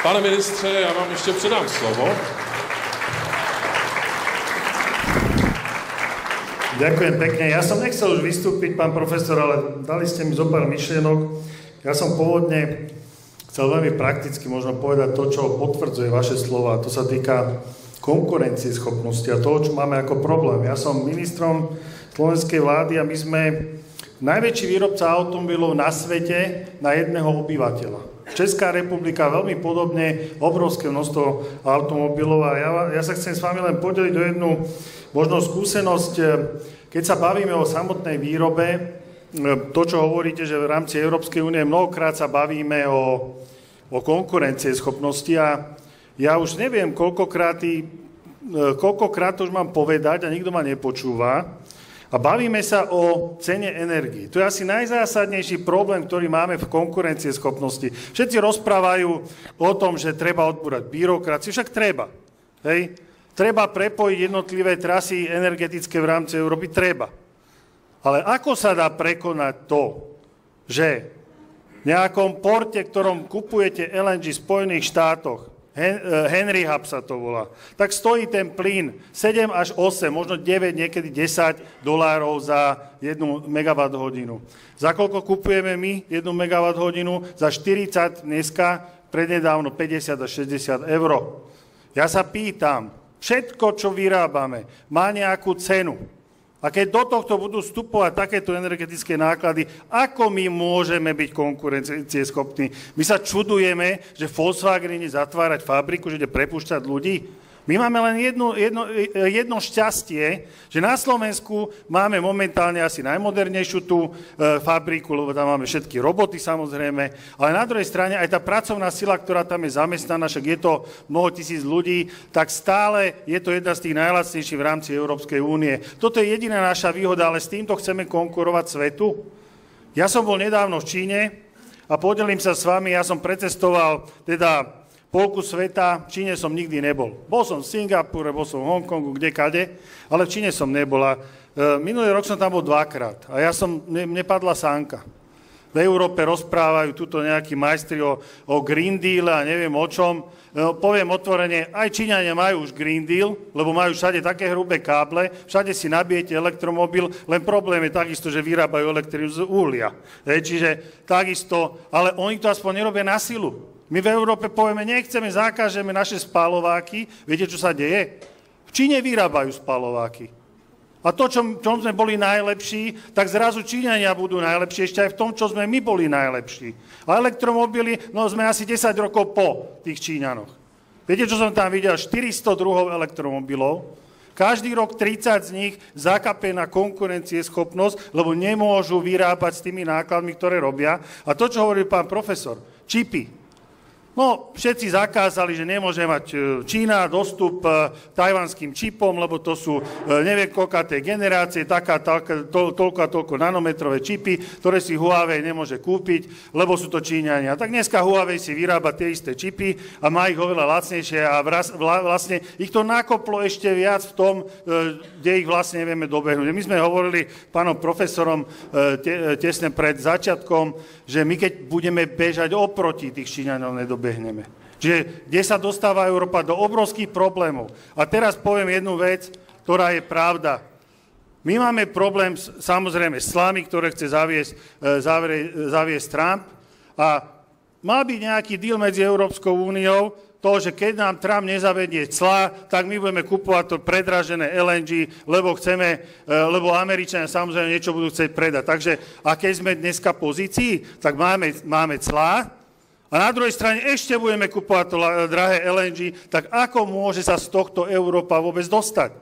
Pane ministře, já vám ještě předám slovo. Ďakujem pekne. Ja som nechcel už vystúpiť, pán profesor, ale dali ste mi zo pár myšlienok. Ja som pôvodne chcel veľmi prakticky možno povedať to, čo potvrdzuje vaše slova. To sa týka konkurencieschopnosti a toho, čo máme ako problém. Ja som ministrom slovenskej vlády a my sme najväčší výrobca automobilov na svete na jedného obyvateľa. Česká republika veľmi podobne, obrovské množstvo automobilov a ja sa chcem s vami len podeliť o jednu možno skúsenosť. Keď sa bavíme o samotnej výrobe, to, čo hovoríte, že v rámci Európskej únie mnohokrát sa bavíme o konkurencieschopnosti a ja už neviem, koľkokrát to už mám povedať a nikto ma nepočúva. A bavíme sa o cene energii. To je asi najzásadnejší problém, ktorý máme v konkurencieschopnosti. Všetci rozprávajú o tom, že treba odbúrať byrokraciu, však treba. Hej? Treba prepojiť jednotlivé trasy energetické v rámci Európy, treba. Ale ako sa dá prekonať to, že v nejakom porte, ktorom kupujete LNG v Spojených štátoch, Henry Hub sa to volá, tak stojí ten plyn 7 až 8, možno 9, niekedy 10 dolárov za 1 MWh. Za koľko kupujeme my 1 MWh? Za 40 dneska, prednedávno 50 až 60 eur. Ja sa pýtam, všetko, čo vyrábame, má nejakú cenu. A keď do tohto budú vstupovať takéto energetické náklady, ako my môžeme byť konkurencieschopní? My sa čudujeme, že Volkswagen ide zatvárať fabriku, že ide prepúšťať ľudí. My máme len jedno šťastie, že na Slovensku máme momentálne asi najmodernejšiu tú fabriku, lebo tam máme všetky roboty samozrejme, ale na druhej strane aj tá pracovná sila, ktorá tam je zamestnaná, však je to mnoho tisíc ľudí, tak stále je to jedna z tých najlacnejších v rámci Európskej únie. Toto je jediná naša výhoda, ale s týmto chceme konkurovať svetu. Ja som bol nedávno v Číne a podelím sa s vami, ja som precestoval teda polku sveta, v Číne som nikdy nebol. Bol som v Singapúre, bol som v Hongkongu, kdekade, ale v Číne som nebol. A minulý rok som tam bol 2-krát a mne padla sánka. V Európe rozprávajú tuto nejakí majstri o Green Deal a neviem o čom. Poviem otvorene, aj Číňania majú už Green Deal, lebo majú všade také hrubé káble, všade si nabijete elektromobil, len problém je takisto, že vyrábajú elektriu z uhlia. Čiže takisto, ale oni to aspoň nerobia na silu. My v Európe povieme, nechceme, zakážeme naše spaľováky. Viete, čo sa deje? V Číne vyrábajú spaľováky. A to, čom sme boli najlepší, tak zrazu Číňania budú najlepší ešte aj v tom, čo sme my boli najlepší. A elektromobily, no sme asi 10 rokov po tých Číňanoch. Viete, čo som tam videl? 400 druhov elektromobilov. Každý rok 30 z nich zakape na konkurencieschopnosť, lebo nemôžu vyrábať s tými nákladmi, ktoré robia. A to, čo hovorí pán profesor, čipy. No, všetci zakázali, že nemôže mať Čína dostup tajvanským čipom, lebo to sú neviem koľkaté generácie, toľko a toľko nanometrové čipy, ktoré si Huawei nemôže kúpiť, lebo sú to Číňania. Tak dneska Huawei si vyrába tie isté čipy a má ich oveľa lacnejšie a vlastne ich to nakoplo ešte viac v tom, kde ich vlastne nevieme dobehnúť. My sme hovorili pánom profesorom tesne pred začiatkom, že my keď budeme bežať oproti tých Číňanov nedobehneme. Čiže kde sa dostáva Európa do obrovských problémov. A teraz poviem jednu vec, ktorá je pravda. My máme problém samozrejme s clami, ktoré chce zaviesť Trump a mal byť nejaký deal medzi Európskou úniou, to, že keď nám Trump nezavedie clá, tak my budeme kupovať to predražené LNG, lebo Američania samozrejme niečo budú chcieť predať. Takže aké sme dneska pozícii, tak máme clá, a na druhej strane ešte budeme kupovať to drahé LNG, tak ako môže sa z tohto Európa vôbec dostať?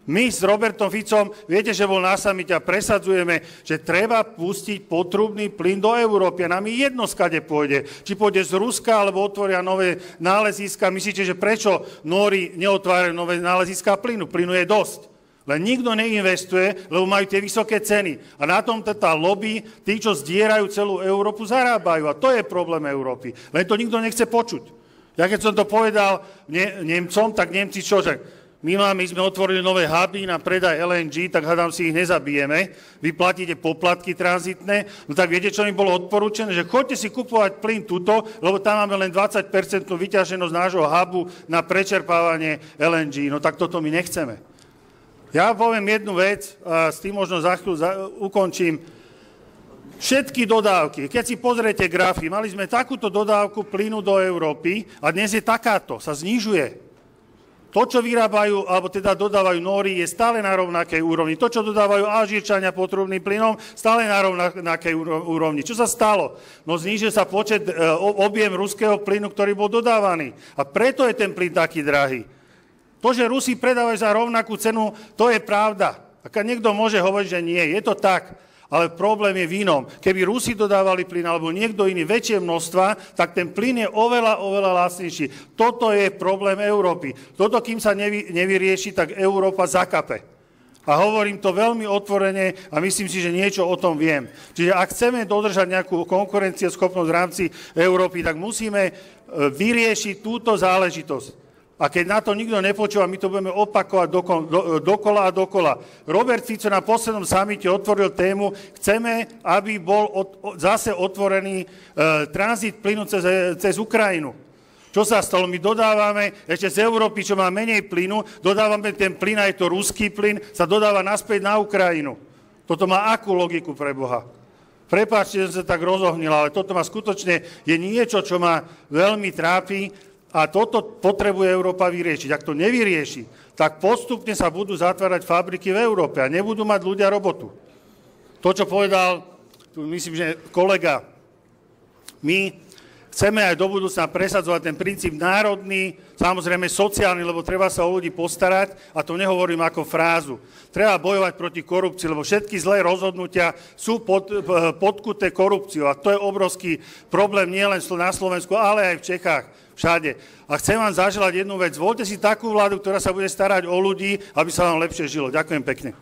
My s Robertom Ficom, viete, že bol na samite a presadzujeme, že treba pustiť potrubný plyn do Európy. A nám je jedno, skade pôjde. Či pôjde z Ruska, alebo otvoria nové nálezíska. Myslíte, že prečo Nóri neotvárajú nové nálezíska plynu? Plynu je dosť. Len nikto neinvestuje, lebo majú tie vysoké ceny. A na tomto tá lobby, tí, čo zdierajú celú Európu, zarábajú. A to je problém Európy. Len to nikto nechce počuť. Ja keď som to povedal Nemcom, tak Nemci čo? My sme otvorili nové huby na predaj LNG, tak hádam si ich nezabijeme. Vy platíte poplatky tranzitné, no tak viete, čo mi bolo odporúčené? Že choďte si kupovať plyn tuto, lebo tam máme len 20% vyťaženosť nášho hubu na prečerpávanie LNG. No tak toto my nechceme. Ja poviem jednu vec a s tým možno za chvíľu ukončím. Všetky dodávky, keď si pozriete grafy, mali sme takúto dodávku plynu do Európy a dnes je takáto, sa znižuje. To, čo vyrábajú, alebo teda dodávajú Nóri, je stále na rovnakej úrovni. To, čo dodávajú Alžírčania potrubným plynom, stále na rovnakej úrovni. Čo sa stalo? No znížil sa objem ruského plynu, ktorý bol dodávaný. A preto je ten plyn taký drahý. To, že Rusi predávajú za rovnakú cenu, to je pravda. A niekto môže hovoriť, že nie, je to tak. Ale problém je v inom. Keby Rusi dodávali plyn alebo niekto iný väčšie množstva, tak ten plyn je oveľa, oveľa lacnejší. Toto je problém Európy. Toto, kým sa nevyrieši, tak Európa zakape. A hovorím to veľmi otvorene a myslím si, že niečo o tom viem. Čiže ak chceme dodržať nejakú konkurencieschopnosť v rámci Európy, tak musíme vyriešiť túto záležitosť. A keď na to nikto nepočúva, my to budeme opakovať dokola a dokola. Robert Fico na poslednom samite otvoril tému, chceme, aby bol zase otvorený tranzit plynu cez Ukrajinu. Čo sa stalo? My dodávame ešte z Európy, čo má menej plynu, dodávame ten plyn, aj to ruský plyn, sa dodáva naspäť na Ukrajinu. Toto má akú logiku pre Boha? Prepáčte, že som sa tak rozohnila, ale toto má skutočne je niečo, čo ma veľmi trápi. A toto potrebuje Európa vyriešiť. Ak to nevyrieši, tak postupne sa budú zatvárať fabriky v Európe a nebudú mať ľudia robotu. To, čo povedal, tu myslím, že kolega, my chceme aj do budúcna presadzovať ten princíp národný, samozrejme sociálny, lebo treba sa o ľudí postarať a to nehovorím ako frázu. Treba bojovať proti korupcii, lebo všetky zlé rozhodnutia sú podkuté korupciou a to je obrovský problém nielen na Slovensku, ale aj v Čechách. Všade. A chcem vám zaželať jednu vec. Voľte si takú vládu, ktorá sa bude starať o ľudí, aby sa vám lepšie žilo. Ďakujem pekne.